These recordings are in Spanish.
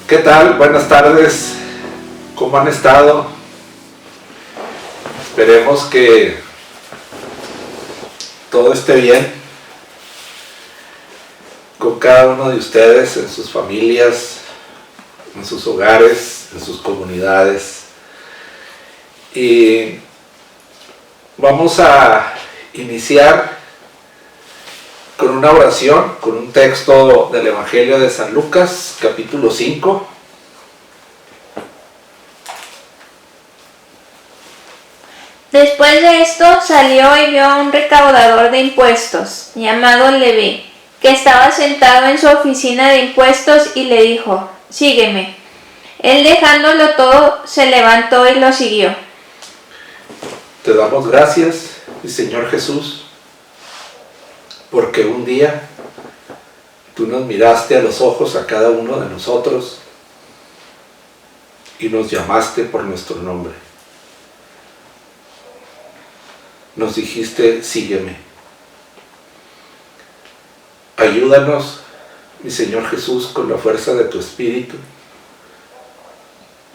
¿Qué tal? Buenas tardes. ¿Cómo han estado? Esperemos que todo esté bien con cada uno de ustedes, en sus familias, en sus hogares, en sus comunidades. Y vamos a iniciar con una oración, con un texto del Evangelio de San Lucas, capítulo 5. Después de esto salió y vio a un recaudador de impuestos, llamado Leví, que estaba sentado en su oficina de impuestos y le dijo: «Sígueme». Él, dejándolo todo, se levantó y lo siguió. Te damos gracias, mi Señor Jesús, porque un día tú nos miraste a los ojos a cada uno de nosotros y nos llamaste por nuestro nombre. Nos dijiste: sígueme. Ayúdanos, mi Señor Jesús, con la fuerza de tu Espíritu,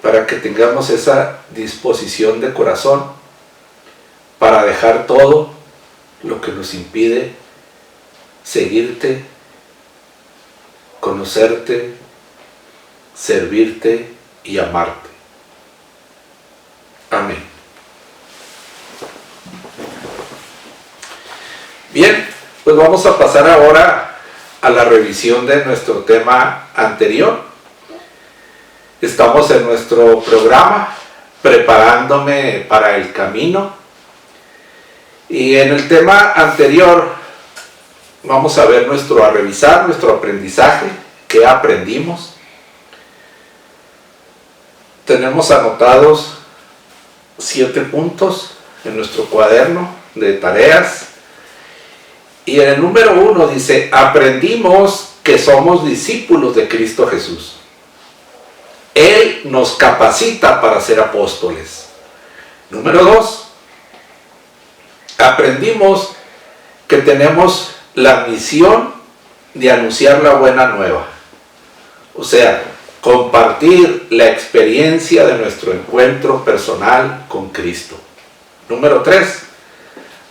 para que tengamos esa disposición de corazón para dejar todo lo que nos impide seguirte, conocerte, servirte y amarte. Amén. Bien, pues vamos a pasar ahora a la revisión de nuestro tema anterior. Estamos en nuestro programa Preparándome para el Camino, y en el tema anterior vamos a revisar nuestro aprendizaje, qué aprendimos. Tenemos anotados 7 puntos en nuestro cuaderno de tareas. Y en el número 1 dice: aprendimos que somos discípulos de Cristo Jesús. Él nos capacita para ser apóstoles. Número 2, aprendimos que tenemos la misión de anunciar la buena nueva. O sea, compartir la experiencia de nuestro encuentro personal con Cristo. Número 3,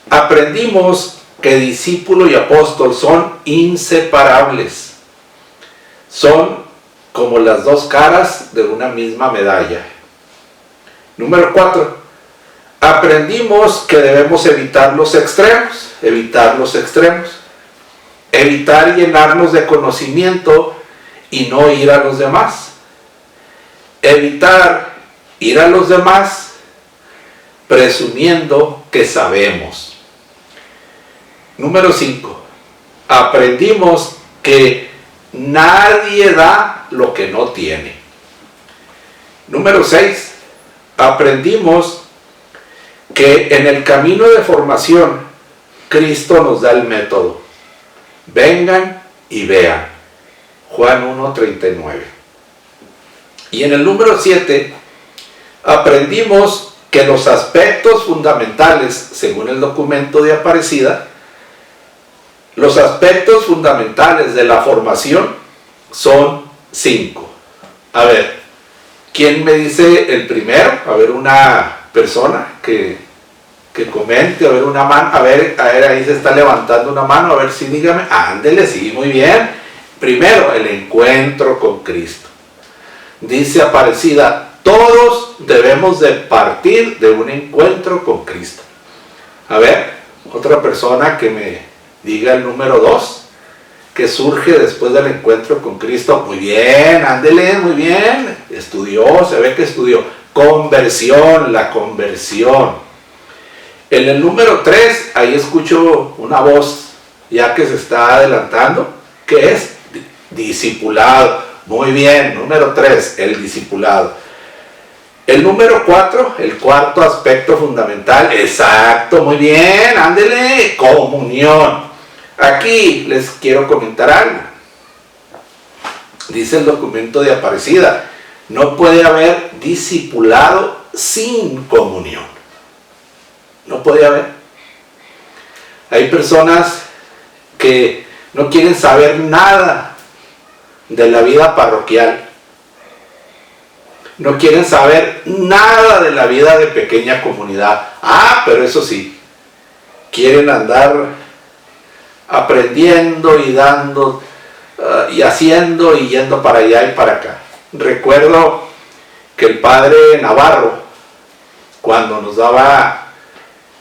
aprendimos que discípulo y apóstol son inseparables. Son como las dos caras de una misma medalla. Número 4, aprendimos que debemos evitar los extremos. Evitar llenarnos de conocimiento y no ir a los demás. Evitar ir a los demás presumiendo que sabemos. Número 5, aprendimos que nadie da lo que no tiene. Número 6, aprendimos que en el camino de formación Cristo nos da el método. Vengan y vean. Juan 1:39. Y en el número 7, aprendimos que los aspectos fundamentales, según el documento de Aparecida, los aspectos fundamentales de la formación son 5. A ver, ¿quién me dice el primero? A ver, una persona que comente, a ver, una mano, a ver, ahí se está levantando una mano, a ver, sí, dígame. Ándele, sí, muy bien. Primero, el encuentro con Cristo. Dice Aparecida: todos debemos de partir de un encuentro con Cristo. A ver, otra persona que me diga el número 2, que surge después del encuentro con Cristo. Muy bien, ándele, muy bien. Estudió, se ve que estudió. Conversión, la conversión. En el número 3, ahí escucho una voz ya que se está adelantando, que es discipulado. Muy bien, número 3, el discipulado. El número 4, el cuarto aspecto fundamental. Exacto, muy bien, ándele, comunión. Aquí les quiero comentar algo. Dice el documento de Aparecida: no puede haber discipulado sin comunión. No puede haber. Hay personas que no quieren saber nada de la vida parroquial. no quieren saber nada de la vida de pequeña comunidad. Pero eso sí, quieren andar aprendiendo y dando y haciendo y yendo para allá y para acá. Recuerdo que el padre Navarro, cuando nos daba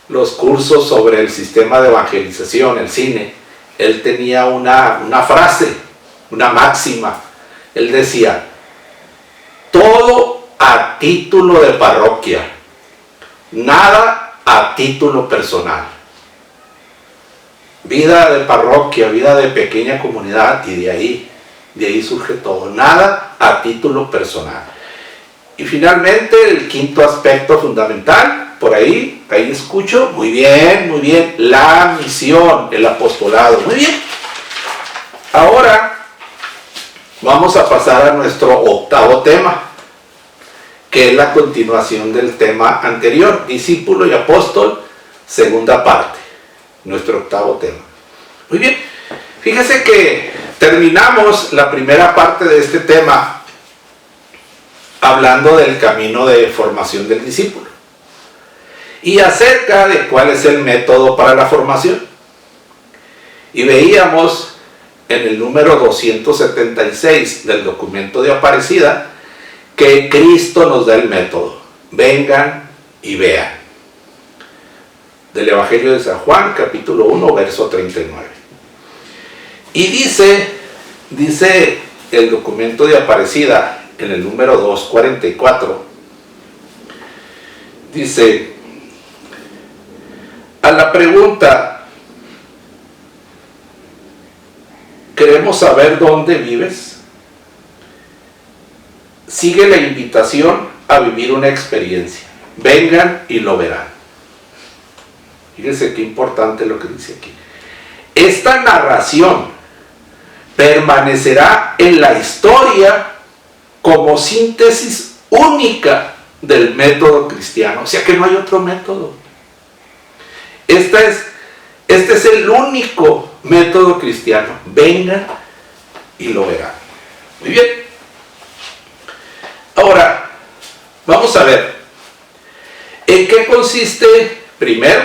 los cursos sobre el sistema de evangelización, el cine, él tenía una frase, una máxima. Él decía: todo a título de parroquia, nada a título personal. Vida de parroquia, vida de pequeña comunidad, y de ahí surge todo, nada a título personal. Y finalmente el quinto aspecto fundamental, por ahí escucho, muy bien, la misión, el apostolado, muy bien. Ahora vamos a pasar a nuestro octavo tema, que es la continuación del tema anterior, discípulo y apóstol, segunda parte, nuestro octavo tema. Muy bien, fíjese que terminamos la primera parte de este tema hablando del camino de formación del discípulo y acerca de cuál es el método para la formación. Y veíamos en el número 276 del documento de Aparecida que Cristo nos da el método. Vengan y vean. Del Evangelio de San Juan, capítulo 1, verso 39. Y dice el documento de Aparecida en el número 244, dice: a la pregunta, ¿queremos saber dónde vives?, sigue la invitación a vivir una experiencia. Vengan y lo verán. Fíjense qué importante lo que dice aquí. Esta narración permanecerá en la historia como síntesis única del método cristiano. O sea que no hay otro método. Este es el único método cristiano. Vengan y lo verán. Muy bien. Ahora, vamos a ver en qué consiste primero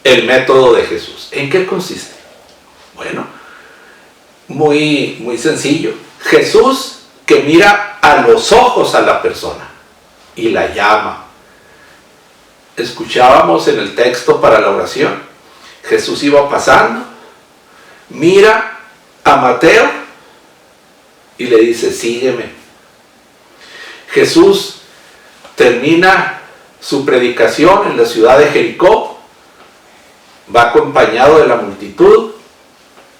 el método de Jesús. ¿En qué consiste? Bueno, muy sencillo. Jesús que mira a los ojos a la persona y la llama. Escuchábamos en el texto para la oración, Jesús iba pasando, mira a Mateo y le dice: sígueme. Jesús termina su predicación en la ciudad de Jericó, va acompañado de la multitud,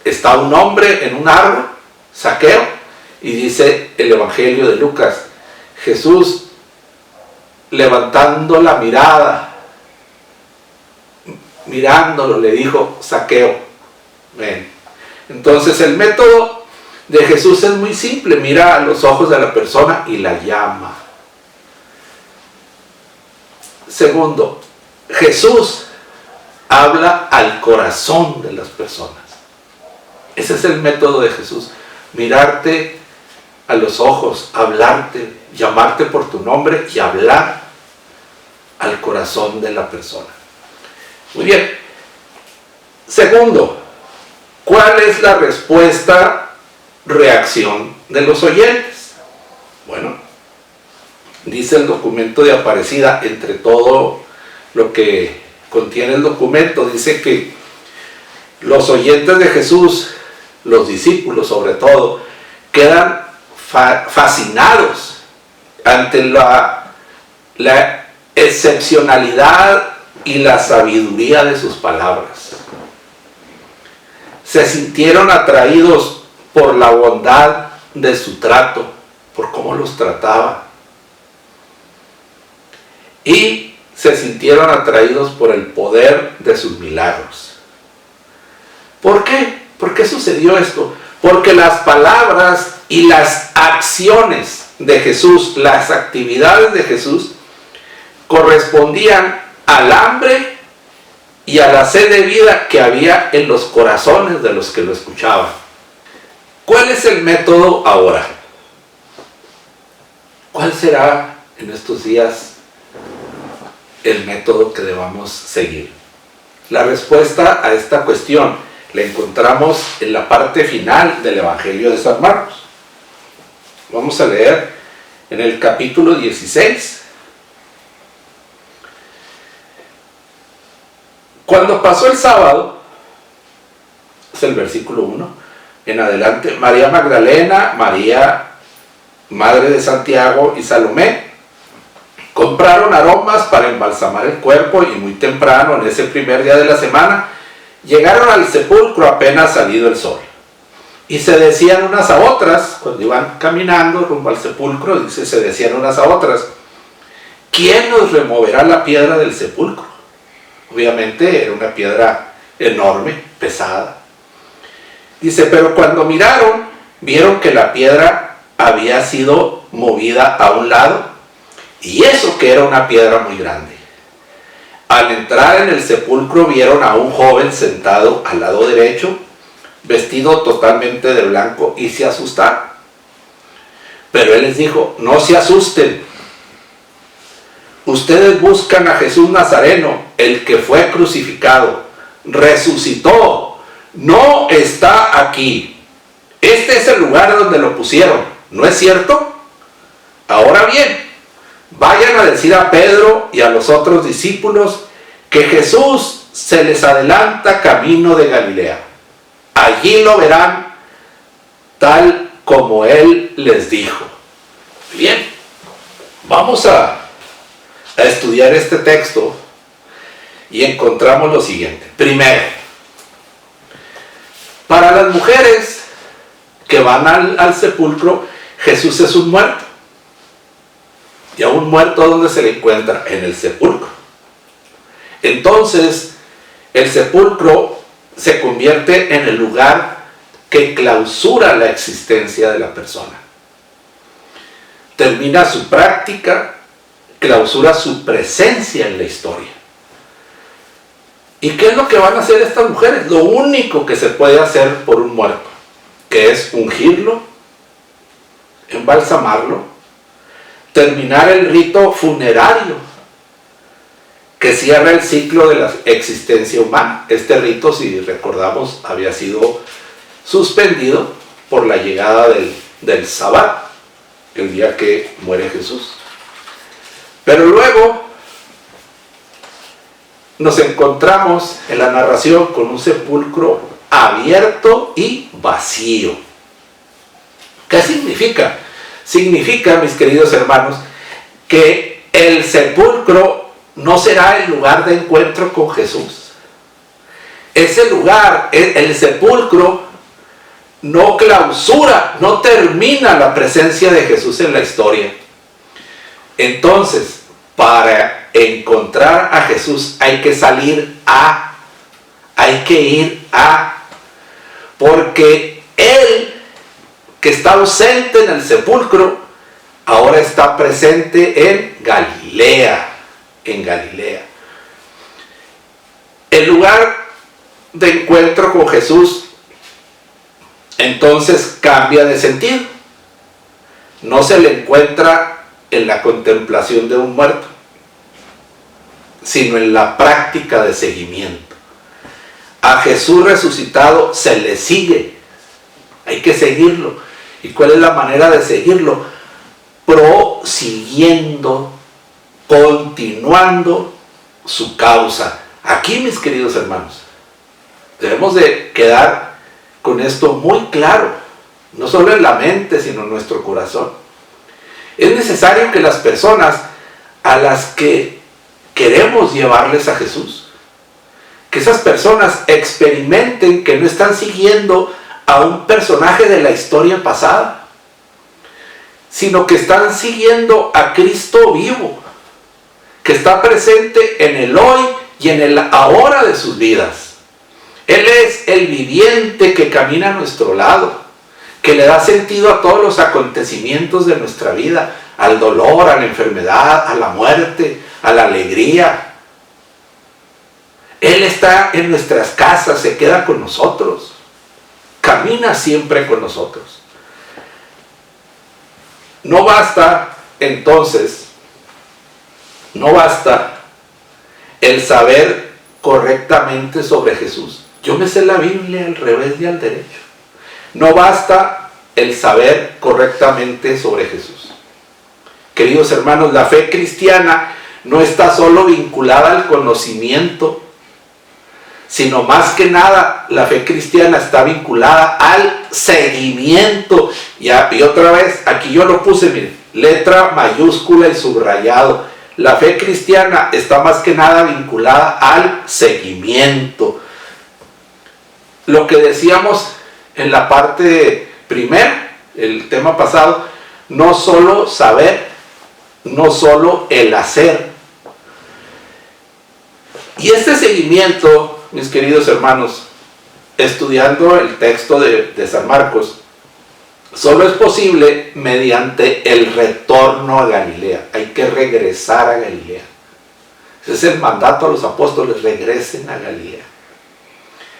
está un hombre en un árbol, Zaqueo, y dice el Evangelio de Lucas, Jesús levantando la mirada, mirándolo, le dijo: Zaqueo, ven. Entonces el método de Jesús es muy simple, mira a los ojos de la persona y la llama. Segundo, Jesús habla al corazón de las personas. Ese es el método de Jesús, mirarte a los ojos, hablarte, llamarte por tu nombre y hablar al corazón de la persona. Muy bien. Segundo, ¿cuál es la reacción de los oyentes? Bueno, dice el documento de Aparecida, entre todo lo que contiene el documento, dice que los oyentes de Jesús, los discípulos sobre todo, quedan fascinados ante la excepcionalidad y la sabiduría de sus palabras. Se sintieron atraídos por la bondad de su trato, por cómo los trataba. Y se sintieron atraídos por el poder de sus milagros. ¿Por qué? ¿Por qué sucedió esto? Porque las palabras y las acciones de Jesús, las actividades de Jesús, correspondían al hambre y a la sed de vida que había en los corazones de los que lo escuchaban. ¿Cuál es el método ahora? ¿Cuál será en estos días el método que debamos seguir? La respuesta a esta cuestión la encontramos en la parte final del Evangelio de San Marcos. Vamos a leer en el capítulo 16. Cuando pasó el sábado, es el versículo 1 en adelante, María Magdalena, María, madre de Santiago, y Salomé compraron aromas para embalsamar el cuerpo, y muy temprano, en ese primer día de la semana, llegaron al sepulcro apenas salido el sol. Y se decían unas a otras, cuando iban caminando rumbo al sepulcro, dice, se decían unas a otras, ¿quién nos removerá la piedra del sepulcro? Obviamente era una piedra enorme, pesada. Dice, pero cuando miraron, vieron que la piedra había sido movida a un lado, y eso que era una piedra muy grande. Al entrar en el sepulcro vieron a un joven sentado al lado derecho, vestido totalmente de blanco, y se asustaron. Pero él les dijo, no se asusten. Ustedes buscan a Jesús Nazareno, el que fue crucificado. Resucitó. No está aquí. Este es el lugar donde lo pusieron. ¿No es cierto? Ahora bien, vayan a decir a Pedro y a los otros discípulos que Jesús se les adelanta camino de Galilea. Allí lo verán tal como Él les dijo. Bien, vamos a estudiar este texto y encontramos lo siguiente. Primero, para las mujeres que van al sepulcro, Jesús es un muerto. Y a un muerto, ¿dónde se le encuentra? En el sepulcro. Entonces, el sepulcro se convierte en el lugar que clausura la existencia de la persona. Termina su práctica, clausura su presencia en la historia. ¿Y qué es lo que van a hacer estas mujeres? Lo único que se puede hacer por un muerto, que es ungirlo, embalsamarlo, terminar el rito funerario que cierra el ciclo de la existencia humana. Este rito, si recordamos, había sido suspendido por la llegada del Sabbat, el día que muere Jesús. Pero luego nos encontramos en la narración con un sepulcro abierto y vacío. ¿Qué significa? Significa, mis queridos hermanos, que el sepulcro no será el lugar de encuentro con Jesús. Ese lugar, el sepulcro, no clausura, no termina la presencia de Jesús en la historia. Entonces, para encontrar a Jesús hay que salir hay que ir porque Él, que está ausente en el sepulcro, ahora está presente en Galilea. El lugar de encuentro con Jesús entonces cambia de sentido. No se le encuentra en la contemplación de un muerto, sino en la práctica de seguimiento. A Jesús resucitado se le sigue, hay que seguirlo. ¿Y cuál es la manera de seguirlo? Prosiguiendo, continuando su causa. Aquí, mis queridos hermanos, debemos de quedar con esto muy claro, no solo en la mente, sino en nuestro corazón. Es necesario que las personas a las que queremos llevarles a Jesús, que esas personas experimenten que no están siguiendo a un personaje de la historia pasada, sino que están siguiendo a Cristo vivo, que está presente en el hoy y en el ahora de sus vidas. Él es el viviente que camina a nuestro lado, que le da sentido a todos los acontecimientos de nuestra vida, al dolor, a la enfermedad, a la muerte, a la alegría. Él está en nuestras casas, se queda con nosotros, camina siempre con nosotros. No basta entonces, no basta el saber correctamente sobre Jesús. Yo me sé la Biblia al revés y al derecho. No basta el saber correctamente sobre Jesús. Queridos hermanos, la fe cristiana no está solo vinculada al conocimiento, sino más que nada la fe cristiana está vinculada al seguimiento. Y otra vez, aquí yo lo puse, miren, letra mayúscula y subrayado. La fe cristiana está más que nada vinculada al seguimiento. Lo que decíamos en la parte primera, el tema pasado, no solo saber, no solo el hacer. Y este seguimiento, mis queridos hermanos, estudiando el texto de San Marcos, solo es posible mediante el retorno a Galilea. Hay que regresar a Galilea. Ese es el mandato a los apóstoles: regresen a Galilea.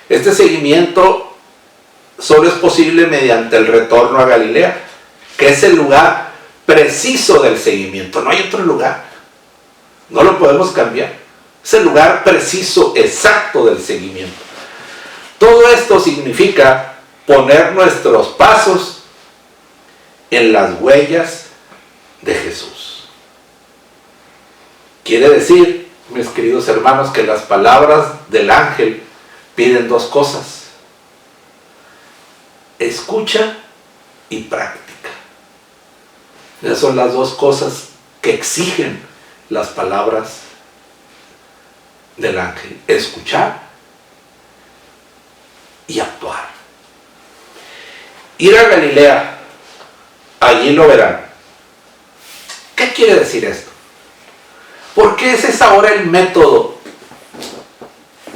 Este seguimiento solo es posible mediante el retorno a Galilea, que es el lugar preciso del seguimiento. No hay otro lugar. No lo podemos cambiar. Es el lugar preciso, exacto del seguimiento. Todo esto significa poner nuestros pasos en las huellas de Jesús. Quiere decir, mis queridos hermanos, que las palabras del ángel piden dos cosas: escucha y práctica. Esas son las dos cosas que exigen las palabras del ángel: escuchar y actuar. Ir a Galilea, allí lo verán. ¿Qué quiere decir esto? ¿Por qué ese es ahora el método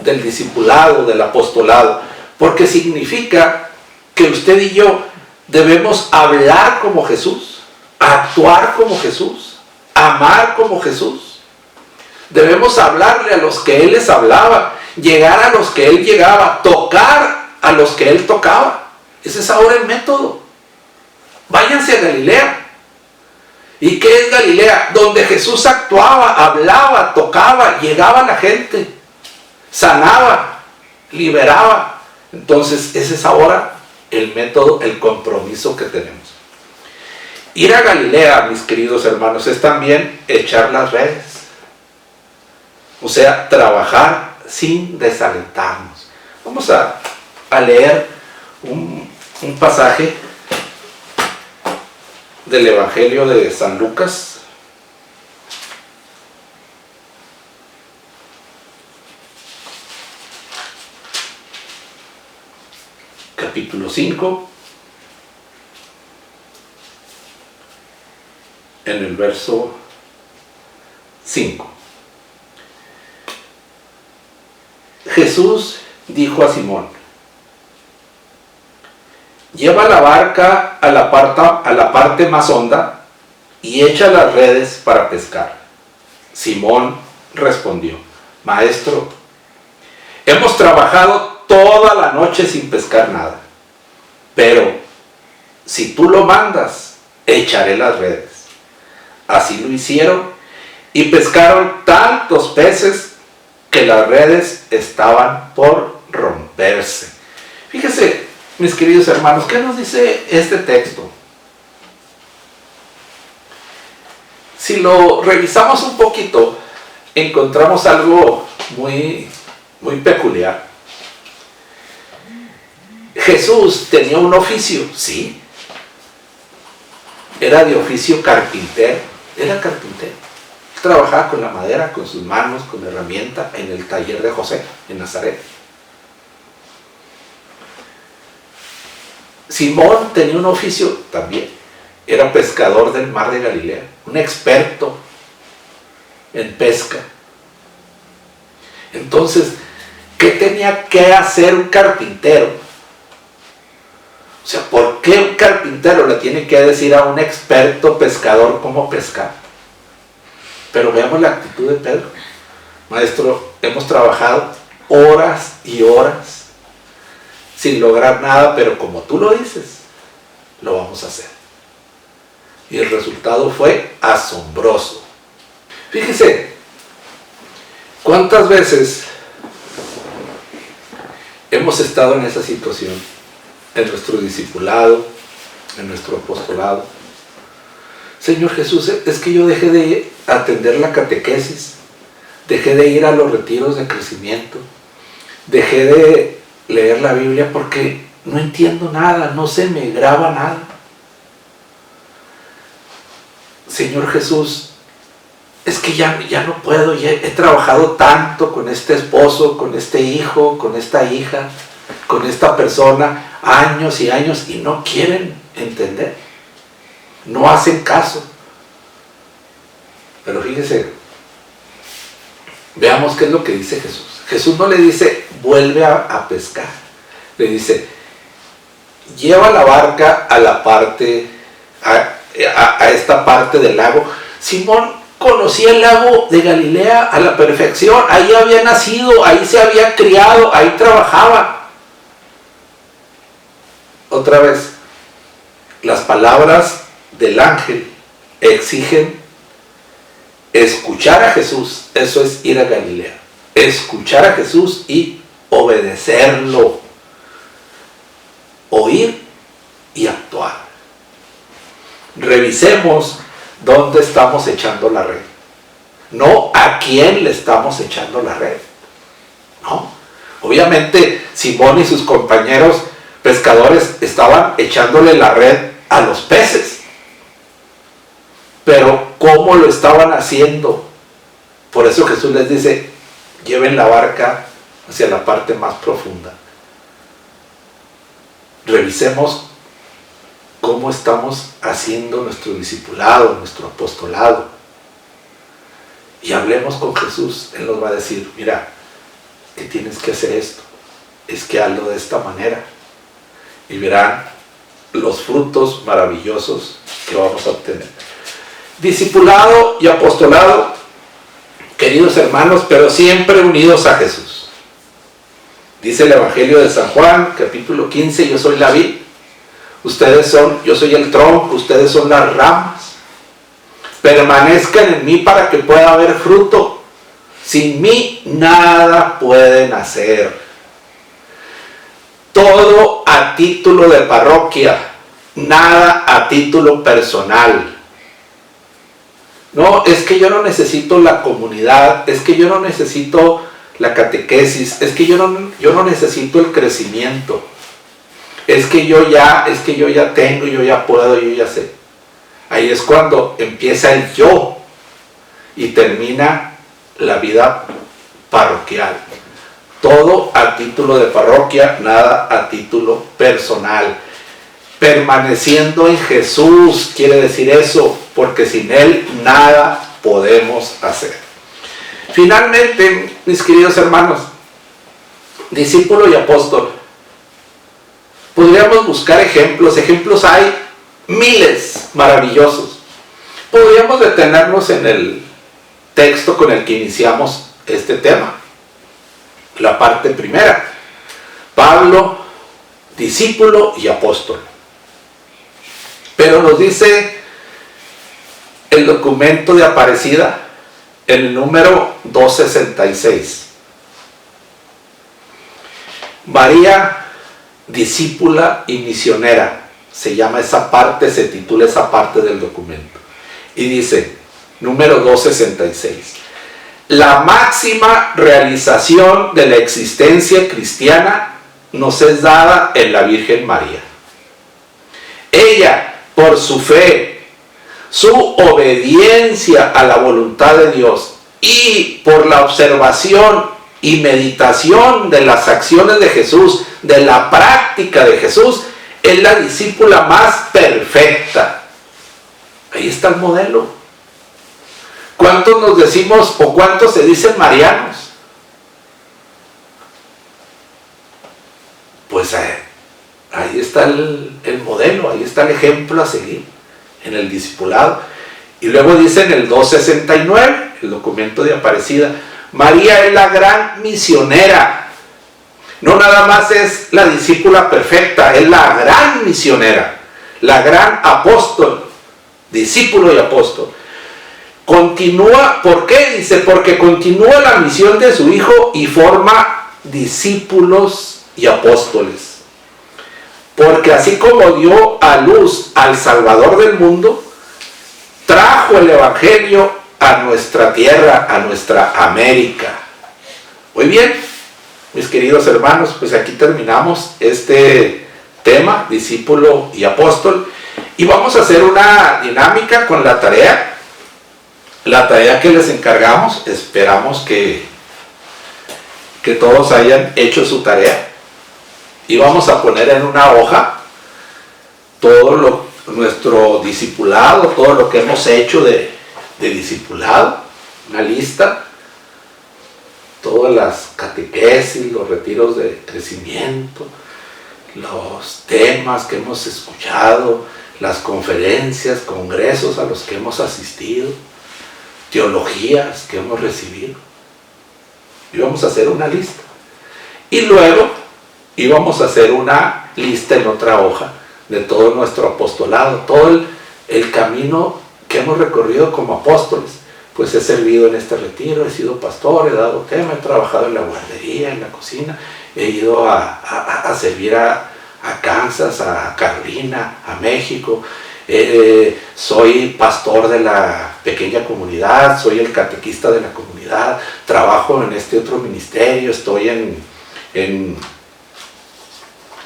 del discipulado, del apostolado? Porque significa que usted y yo debemos hablar como Jesús, actuar como Jesús, amar como Jesús. Debemos hablarle a los que Él les hablaba, llegar a los que Él llegaba, tocar a los que Él tocaba. Ese es ahora el método. Váyanse a Galilea. ¿Y qué es Galilea? Donde Jesús actuaba, hablaba, tocaba, llegaba a la gente, sanaba, liberaba. Entonces ese es ahora el método, el compromiso que tenemos. Ir a Galilea, mis queridos hermanos, es también echar las redes. O sea, trabajar sin desalentarnos. Vamos a leer un pasaje del Evangelio de San Lucas. Capítulo 5. En el verso 5. Jesús dijo a Simón: lleva la barca a la parte más honda y echa las redes para pescar. Simón respondió: Maestro, hemos trabajado toda la noche sin pescar nada, pero si tú lo mandas, echaré las redes. Así lo hicieron y pescaron tantos peces que las redes estaban por romperse. Fíjese, mis queridos hermanos, ¿qué nos dice este texto? Si lo revisamos un poquito, encontramos algo muy peculiar. Jesús tenía un oficio, sí. Era de oficio carpintero, era carpintero. Trabajaba con la madera, con sus manos, con herramienta, en el taller de José, en Nazaret. Simón tenía un oficio también. Era pescador del mar de Galilea, un experto en pesca. Entonces, ¿qué tenía que hacer un carpintero? O sea, ¿por qué un carpintero le tiene que decir a un experto pescador cómo pescar? Pero veamos la actitud de Pedro. Maestro, hemos trabajado horas y horas sin lograr nada, pero como tú lo dices, lo vamos a hacer. Y el resultado fue asombroso. Fíjese, ¿cuántas veces hemos estado en esa situación? En nuestro discipulado, en nuestro apostolado. Señor Jesús, es que yo dejé de atender la catequesis, dejé de ir a los retiros de crecimiento, dejé de leer la Biblia porque no entiendo nada, no se me graba nada. Señor Jesús, es que ya no puedo, ya he trabajado tanto con este esposo, con este hijo, con esta hija, con esta persona, años y años, y no quieren entender, no hacen caso. Pero fíjese, veamos qué es lo que dice Jesús. Jesús no le dice, vuelve a pescar, le dice, lleva la barca a la parte, a esta parte del lago. Simón conocía el lago de Galilea a la perfección, ahí había nacido, ahí se había criado, ahí trabajaba. Otra vez, las palabras del ángel exigen escuchar a Jesús, eso es ir a Galilea, escuchar a Jesús y obedecerlo, oír y actuar. Revisemos dónde estamos echando la red, no a quién le estamos echando la red. No, obviamente Simón y sus compañeros pescadores estaban echándole la red a los peces, pero ¿cómo lo estaban haciendo? Por eso Jesús les dice, lleven la barca hacia la parte más profunda. Revisemos cómo estamos haciendo nuestro discipulado, nuestro apostolado. Y hablemos con Jesús. Él nos va a decir, mira, que tienes que hacer esto. Es que hazlo de esta manera. Y verán los frutos maravillosos que vamos a obtener. Discipulado y apostolado, queridos hermanos, pero siempre unidos a Jesús. Dice el Evangelio de San Juan, capítulo 15, yo soy la vid, yo soy el tronco, ustedes son las ramas. Permanezcan en mí para que pueda haber fruto. Sin mí nada pueden hacer. Todo a título de parroquia, nada a título personal. No, es que yo no necesito la comunidad, es que yo no necesito la catequesis, es que yo no necesito el crecimiento. Es que yo ya tengo, yo ya puedo, yo ya sé. Ahí es cuando empieza el yo y termina la vida parroquial. Todo a título de parroquia, nada a título personal. Permaneciendo en Jesús quiere decir eso, porque sin Él nada podemos hacer. Finalmente, mis queridos hermanos, discípulo y apóstol, podríamos buscar ejemplos hay miles maravillosos. Podríamos detenernos en el texto con el que iniciamos este tema, la parte primera, Pablo, discípulo y apóstol. Pero nos dice el documento de Aparecida, el número 266. María, discípula y misionera, se llama esa parte, se titula esa parte del documento. Y dice, número 266, la máxima realización de la existencia cristiana nos es dada en la Virgen María. Ella, por su fe, su obediencia a la voluntad de Dios y por la observación y meditación de las acciones de Jesús, de la práctica de Jesús, es la discípula más perfecta. Ahí está el modelo. ¿Cuántos nos decimos o cuántos se dicen marianos? Pues ahí está el modelo, ahí está el ejemplo a seguir en el discipulado. Y luego dice en el 269, el documento de Aparecida, María es la gran misionera. No nada más es la discípula perfecta, es la gran misionera, la gran apóstol discípulo y apóstol. Continúa, ¿por qué? Dice, porque continúa la misión de su Hijo y forma discípulos y apóstoles. Porque así como dio a luz al Salvador del mundo, trajo el Evangelio a nuestra tierra, a nuestra América. Muy bien, mis queridos hermanos, pues aquí terminamos este tema, discípulo y apóstol, y vamos a hacer una dinámica con la tarea que les encargamos. Esperamos que todos hayan hecho su tarea, y vamos a poner en una hoja todo nuestro discipulado, todo lo que hemos hecho de discipulado, una lista, todas las catequesis, los retiros de crecimiento, los temas que hemos escuchado, las conferencias, congresos a los que hemos asistido, teologías que hemos recibido. Y vamos a hacer una lista. Y luego íbamos a hacer una lista en otra hoja de todo nuestro apostolado, todo el camino que hemos recorrido como apóstoles. Pues he servido en este retiro, he sido pastor, he dado tema, he trabajado en la guardería, en la cocina, he ido a servir a Kansas, a Carolina, a México, soy pastor de la pequeña comunidad, soy el catequista de la comunidad, trabajo en este otro ministerio, estoy en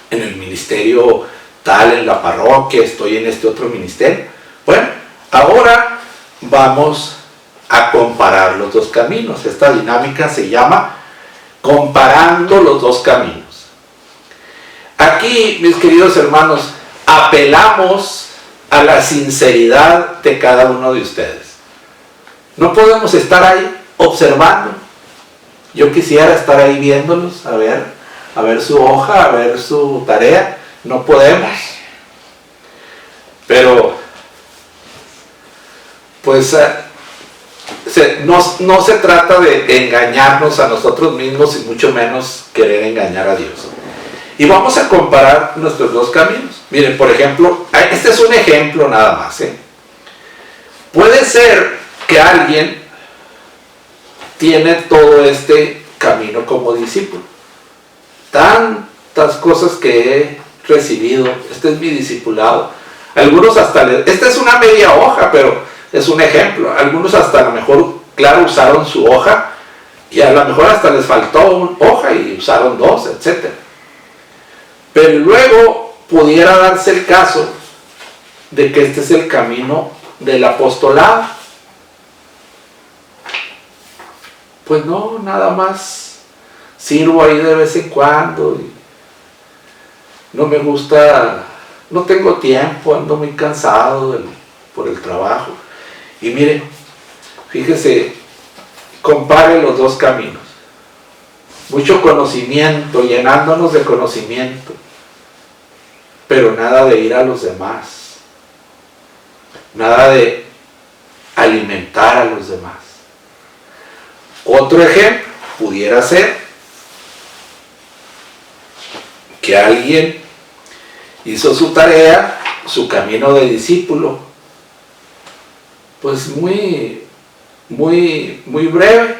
el ministerio tal, en la parroquia, estoy en este otro ministerio. Bueno, ahora vamos a comparar los dos caminos. Esta dinámica se llama comparando los dos caminos. Aquí, mis queridos hermanos, apelamos a la sinceridad de cada uno de ustedes. No podemos estar ahí observando. Yo quisiera estar ahí viéndolos, a ver su hoja, a ver su tarea. No podemos. Pero, pues, no se trata de engañarnos a nosotros mismos y mucho menos querer engañar a Dios. Y vamos a comparar nuestros dos caminos. Miren, por ejemplo, este es un ejemplo nada más, ¿eh? Puede ser que alguien tiene todo este camino como discípulo. Tantas cosas que he recibido, este es mi discipulado. Algunos hasta, esta es una media hoja, pero es un ejemplo. Algunos hasta a lo mejor, claro, usaron su hoja, y a lo mejor hasta les faltó una hoja y usaron dos, etc. Pero luego pudiera darse el caso de que este es el camino del apostolado. Pues no, nada más sirvo ahí de vez en cuando, y no me gusta, no tengo tiempo, ando muy cansado por el trabajo. Y miren, fíjese, compare los dos caminos. Mucho conocimiento, llenándonos de conocimiento, pero nada de ir a los demás, nada de alimentar a los demás. Otro ejemplo pudiera ser que alguien hizo su tarea, su camino de discípulo, pues muy breve.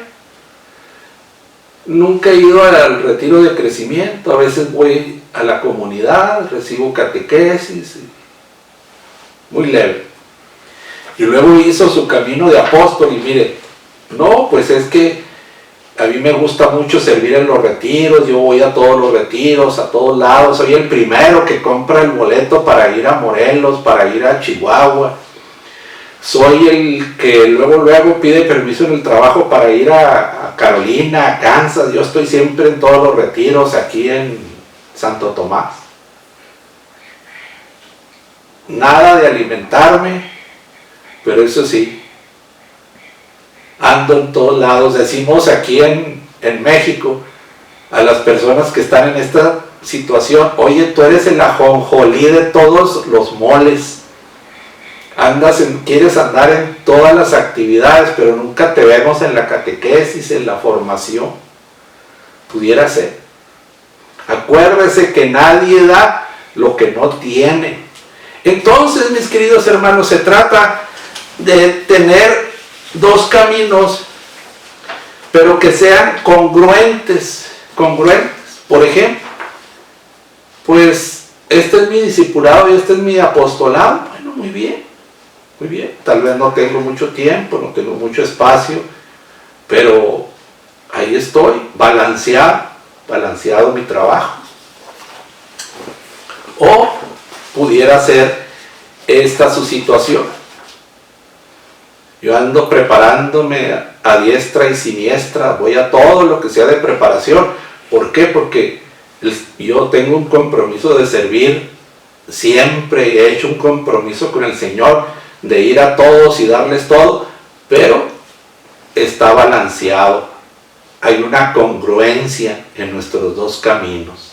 Nunca he ido al retiro de crecimiento, a veces voy a la comunidad, recibo catequesis, muy leve. Y luego hizo su camino de apóstol, y mire, no, pues es que a mí me gusta mucho servir en los retiros, yo voy a todos los retiros, a todos lados, soy el primero que compra el boleto para ir a Morelos, para ir a Chihuahua. Soy el que luego pide permiso en el trabajo para ir a Carolina, a Kansas. Yo estoy siempre en todos los retiros aquí en Santo Tomás. Nada de alimentarme, pero eso sí, ando en todos lados. Decimos aquí en México a las personas que están en esta situación: oye, tú eres el ajonjolí de todos los moles. Quieres andar en todas las actividades, pero nunca te vemos en la catequesis, en la formación. Pudiera ser. Acuérdese que nadie da lo que no tiene. Entonces, mis queridos hermanos, se trata de tener dos caminos, pero que sean congruentes. Por ejemplo, pues este es mi discipulado y este es mi apostolado. Bueno, muy bien. Tal vez no tengo mucho tiempo, no tengo mucho espacio, pero ahí estoy, balanceado mi trabajo. O pudiera ser esta su situación. Yo ando preparándome a diestra y siniestra, voy a todo lo que sea de preparación. ¿Por qué? Porque yo tengo un compromiso de servir, siempre he hecho un compromiso con el Señor de ir a todos y darles todo, pero está balanceado. Hay una congruencia en nuestros dos caminos.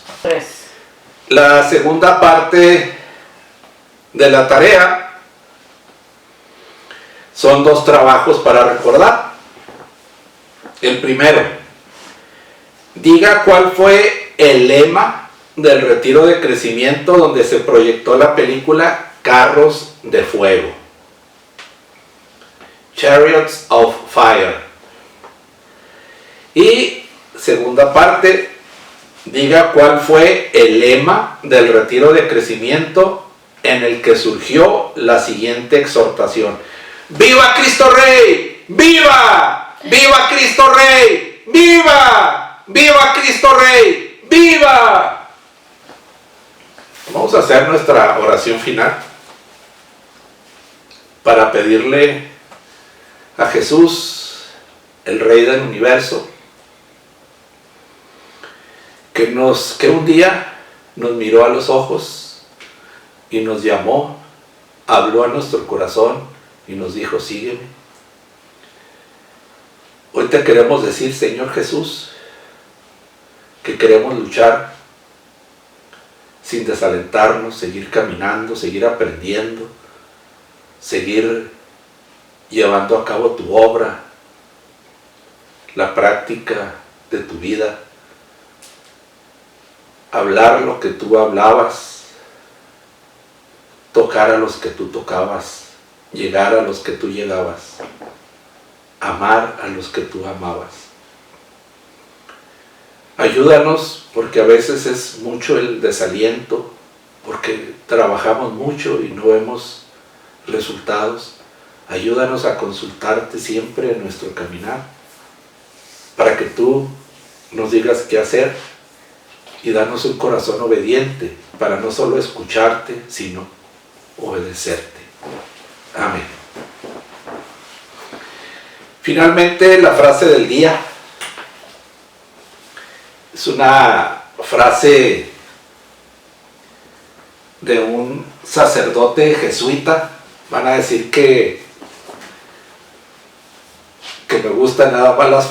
La segunda parte de la tarea son dos trabajos para recordar. El primero, diga cuál fue el lema del retiro de crecimiento donde se proyectó la película Carros de Fuego, Chariots of Fire. Y segunda parte, diga cuál fue el lema del retiro de crecimiento en el que surgió la siguiente exhortación: ¡Viva Cristo Rey! ¡Viva! ¡Viva Cristo Rey! ¡Viva! ¡Viva Cristo Rey! ¡Viva! Vamos a hacer nuestra oración final para pedirle a Jesús, el Rey del Universo, que un día nos miró a los ojos y nos llamó, habló a nuestro corazón y nos dijo: sígueme. Hoy te queremos decir, Señor Jesús, que queremos luchar sin desalentarnos, seguir caminando, seguir aprendiendo, seguir llevando a cabo tu obra, la práctica de tu vida, hablar lo que tú hablabas, tocar a los que tú tocabas, llegar a los que tú llegabas, amar a los que tú amabas. Ayúdanos, porque a veces es mucho el desaliento, porque trabajamos mucho y no vemos resultados. Ayúdanos a consultarte siempre en nuestro caminar, para que tú nos digas qué hacer, y danos un corazón obediente para no solo escucharte, sino obedecerte. Amén. Finalmente, la frase del día es una frase de un sacerdote jesuita. Van a decir que me gusta nada más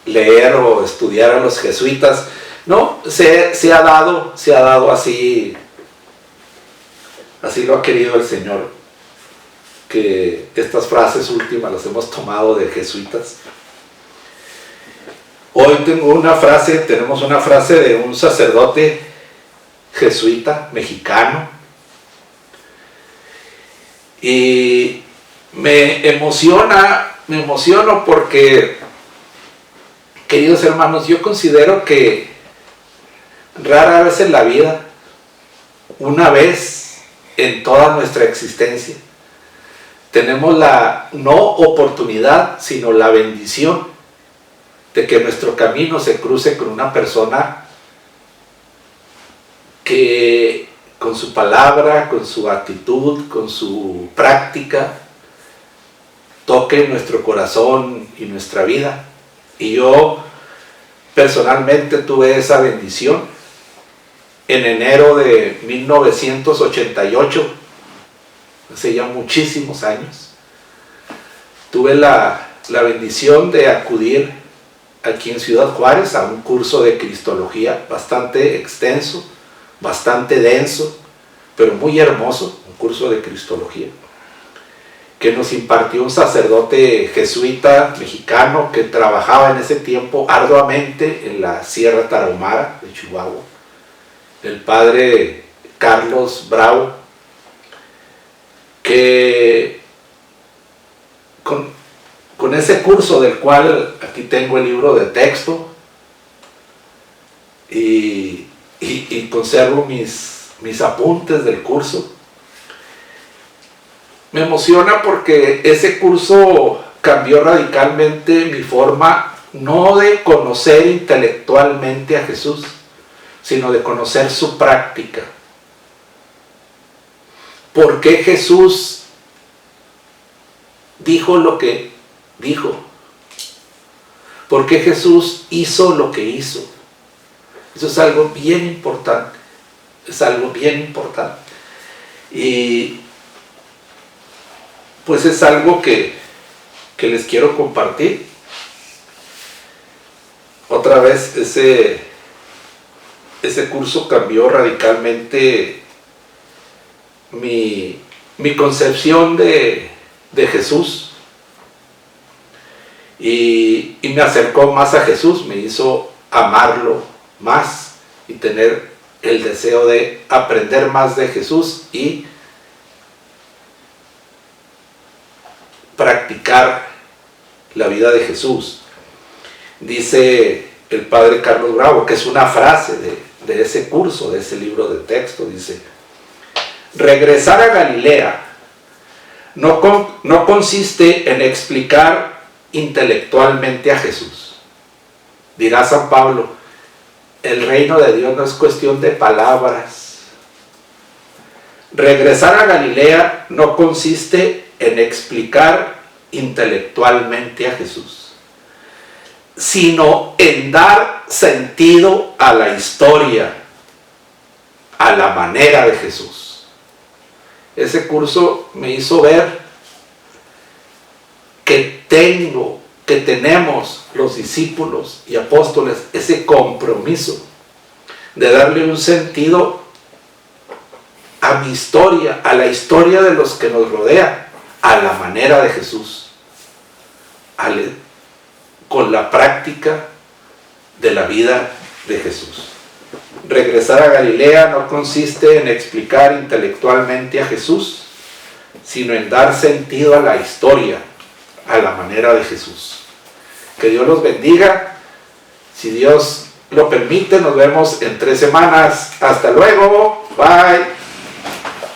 leer o estudiar a los jesuitas. No, se ha dado así lo ha querido el Señor, que estas frases últimas las hemos tomado de jesuitas. Hoy tenemos una frase de un sacerdote jesuita mexicano, y me emociono porque, queridos hermanos, yo considero que rara vez en la vida, una vez en toda nuestra existencia, tenemos la no oportunidad, sino la bendición de que nuestro camino se cruce con una persona que con su palabra, con su actitud, con su práctica, toque nuestro corazón y nuestra vida. Y yo personalmente tuve esa bendición. En enero de 1988, hace ya muchísimos años, tuve la bendición de acudir aquí en Ciudad Juárez a un curso de Cristología bastante extenso, bastante denso, pero muy hermoso, un curso de Cristología, que nos impartió un sacerdote jesuita mexicano que trabajaba en ese tiempo arduamente en la Sierra Tarahumara de Chihuahua, el padre Carlos Bravo. que con ese curso del cual aquí tengo el libro de texto y conservo mis apuntes del curso, me emociona porque ese curso cambió radicalmente mi forma no de conocer intelectualmente a Jesús, sino de conocer su práctica. ¿Por qué Jesús dijo lo que dijo? ¿Por qué Jesús hizo lo que hizo? Eso es algo bien importante. Es algo bien importante. Y pues es algo que les quiero compartir. Otra vez ese curso cambió radicalmente mi concepción de Jesús y me acercó más a Jesús, me hizo amarlo más y tener el deseo de aprender más de Jesús y practicar la vida de Jesús. Dice el padre Carlos Bravo, que es una frase de ese curso, de ese libro de texto, dice: regresar a Galilea no consiste en explicar intelectualmente a Jesús. Dirá San Pablo, el reino de Dios no es cuestión de palabras. Regresar a Galilea no consiste en explicar intelectualmente a Jesús, sino en dar sentido a la historia, a la manera de Jesús. Ese curso me hizo ver que tenemos los discípulos y apóstoles ese compromiso de darle un sentido a mi historia, a la historia de los que nos rodean, a la manera de Jesús, con la práctica de la vida de Jesús. Regresar a Galilea no consiste en explicar intelectualmente a Jesús, sino en dar sentido a la historia, a la manera de Jesús. Que Dios los bendiga. Si Dios lo permite, nos vemos en 3 semanas. Hasta luego. Bye.